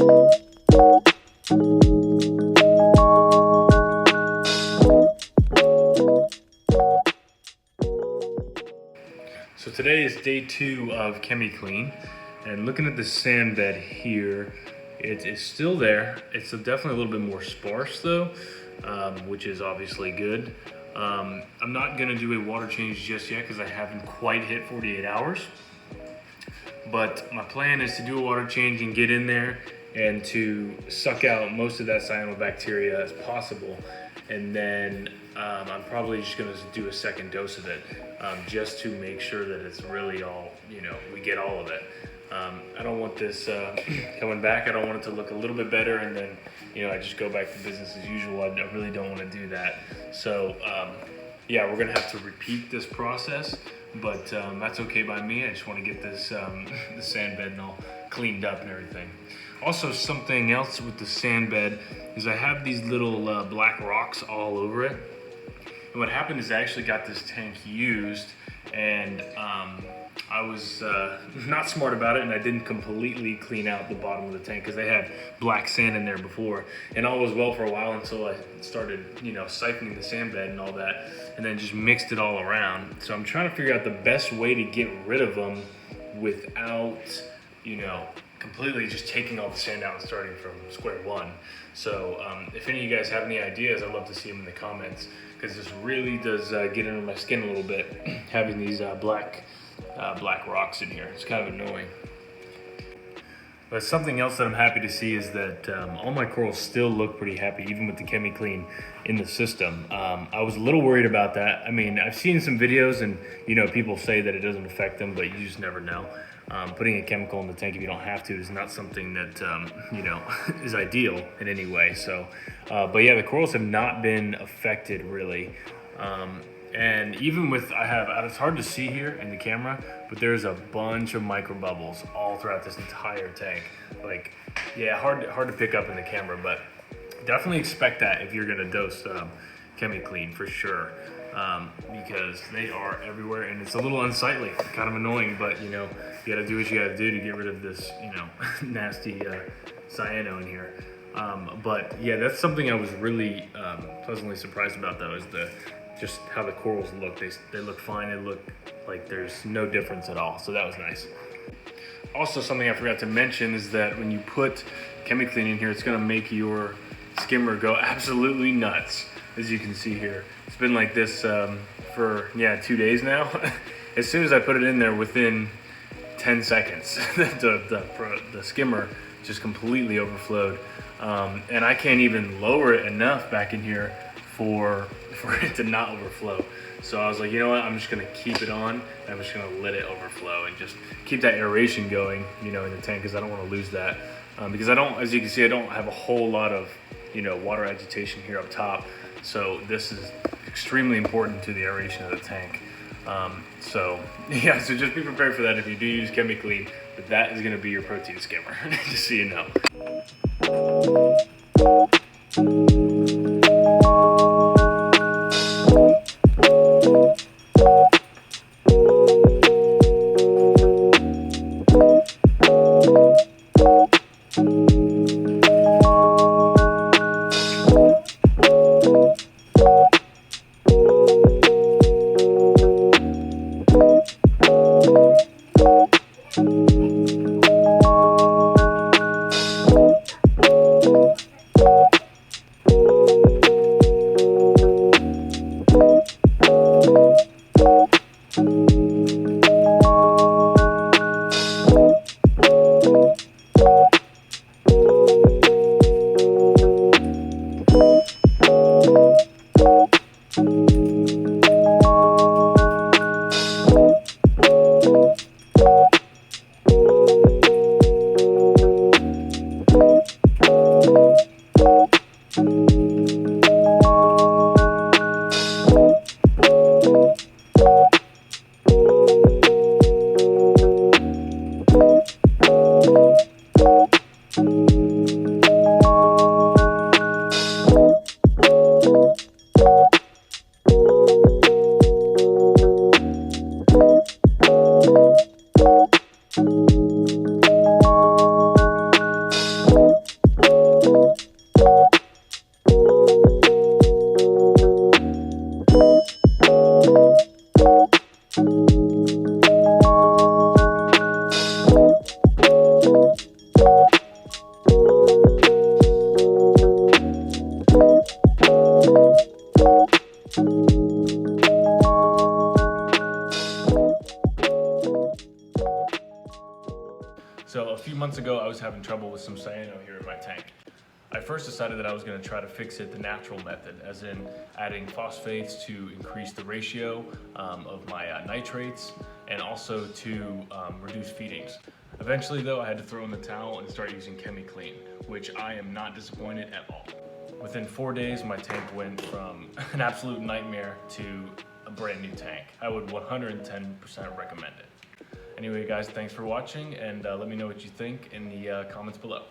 So today is day 2 of ChemiClean, and looking at the sand bed here, it is still there. It's definitely a little bit more sparse though, which is obviously good. I'm not gonna do a water change just yet because I haven't quite hit 48 hours. But my plan is to do a water change and get in there and to suck out most of that cyanobacteria as possible. And then I'm probably just gonna do a second dose of it just to make sure that it's really all, we get all of it. I don't want this coming back. I don't want it to look a little bit better and then, I just go back to business as usual. I really don't want to do that. So yeah, we're gonna have to repeat this process, but that's okay by me. I just want to get this the sand bed and all cleaned up and everything. Also, something else with the sand bed is I have these little black rocks all over it. And what happened is I actually got this tank used, and I was not smart about it, and I didn't completely clean out the bottom of the tank because they had black sand in there before. And all was well for a while until I started, siphoning the sand bed and all that, and then just mixed it all around. So I'm trying to figure out the best way to get rid of them without, completely just taking all the sand out and starting from square one. So if any of you guys have any ideas, I'd love to see them in the comments, because this really does get under my skin a little bit, having these black rocks in here. It's kind of annoying. But something else that I'm happy to see is that all my corals still look pretty happy, even with the ChemiClean in the system. I was a little worried about that. I mean, I've seen some videos and, people say that it doesn't affect them, but you just never know. Putting a chemical in the tank if you don't have to is not something that, is ideal in any way. So, but yeah, the corals have not been affected really. And even with, it's hard to see here in the camera, but there's a bunch of micro bubbles all throughout this entire tank. Like, yeah, hard to pick up in the camera, but definitely expect that if you're gonna dose ChemiClean for sure. Because they are everywhere and it's a little unsightly, kind of annoying, but you gotta do what you gotta do to get rid of this, nasty cyano in here. But yeah, that's something I was really pleasantly surprised about though, is just how the corals look. They look fine. They look like there's no difference at all. So that was nice. Also, something I forgot to mention is that when you put ChemiClean in here, it's gonna make your skimmer go absolutely nuts. As you can see here, it's been like this for 2 days now. As soon as I put it in there, within 10 seconds, the skimmer just completely overflowed. And I can't even lower it enough back in here for it to not overflow. So I was like, you know what, I'm just gonna keep it on, and I'm just gonna let it overflow and just keep that aeration going, in the tank, because I don't want to lose that. Because as you can see, I don't have a whole lot of, water agitation here up top. So this is extremely important to the aeration of the tank. So yeah, so just be prepared for that if you do use ChemiClean, but that is gonna be your protein skimmer, just so you know. ago, I was having trouble with some cyano here in my tank. I first decided that I was going to try to fix it the natural method, as in adding phosphates to increase the ratio of my nitrates and also to reduce feedings. Eventually though, I had to throw in the towel and start using ChemiClean, which I am not disappointed at all. Within 4 days, my tank went from an absolute nightmare to a brand new tank. I would 110% recommend it. Anyway guys, thanks for watching, and let me know what you think in the comments below.